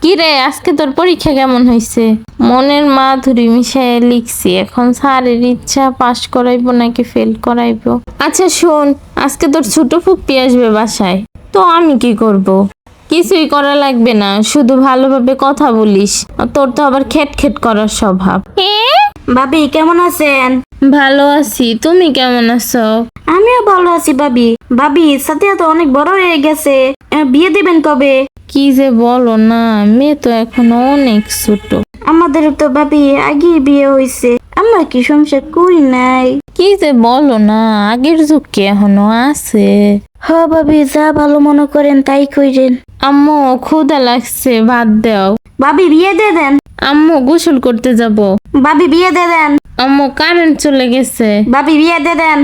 কি রে, আজকে তোর পরীক্ষা কেমন হয়েছে? মনের মাধুরী মিশাইয়ে লিখছি, এখন স্যারের ইচ্ছা পাস করাইবো নাকি ফেল করাইবো। আচ্ছা শোন, আজকে তোর ছোট ফুপ্পি আসবে বাসায়, তো আমি কি করব? কিছুই করা লাগবে না, শুধু ভালোভাবে কথা বলিস। তোর তো আবার খেট খেট করার স্বভাব। ভাবি কেমন আছেন? ভালো আছি, তুমি কেমন আছো? আমিও ভালো আছি ভাবি। ভাবি সাথিয়া তো অনেক বড় হয়ে গেছে, বিয়ে দিবেন কবে? কি যে বলো না, মেয়ে তো এখনো অনেক ছোট। আমাদের তো ভাবি আগেই বিয়ে হয়েছে, আমরা কি সংসার করি নাই? কি যে বলো না, আগের যুগ কি এখনো আছে? হ ভাবি, যা ভালো মনে করেন তাই কইরেন। আম্মু ক্ষুধা লাগছে, ভাত দাও। ভাবি বিয়ে দিয়ে দেন। আম্মু গোসল করতে যাব। ভাবি বিয়ে দিয়ে দেন। আম্মু কারেন্ট চলে গেছে। ভাবি বিয়ে দিয়ে দেন।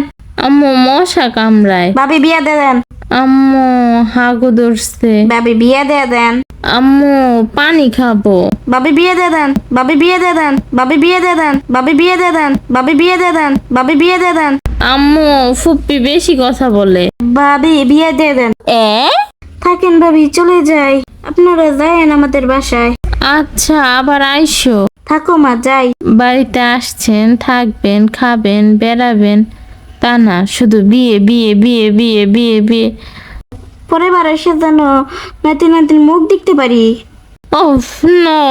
আম্মু মশা কামড়ায়। ভাবি বিয়ে দিয়ে দেন। আম্মু হাগু ধরছে। ভাবি বিয়ে দিয়ে দেন। আম্মু পানি খাবো। ভাবি বিয়ে দিয়ে দেন। ভাবি বিয়ে দিয়ে দেন। ভাবি বিয়ে দিয়ে দেন। ভাবি বিয়ে দিয়ে দেন। ভাবি বিয়ে দিয়ে দেন। ভাবি বিয়ে দিয়ে দেন। আম্মু ফুপ্পি বেশি কথা বলে। ভাবি বিয়ে দিয়ে দেন। থাকেন ভাবি, চলে যাই। আপনারা যায়েন আমাদের বাসায়। আচ্ছা, আবার আইসো। থাকো মা, যাই। বাড়িতে আসছেন, থাকবেন, খাবেন, বেড়াবেন, তা না শুধু বিয়ে বিয়ে বিয়ে বিয়ে বিয়ে বিয়ে। পরের বার এসে যেন নাতি নাতির মুখ দেখতে পারি। ওফ নো।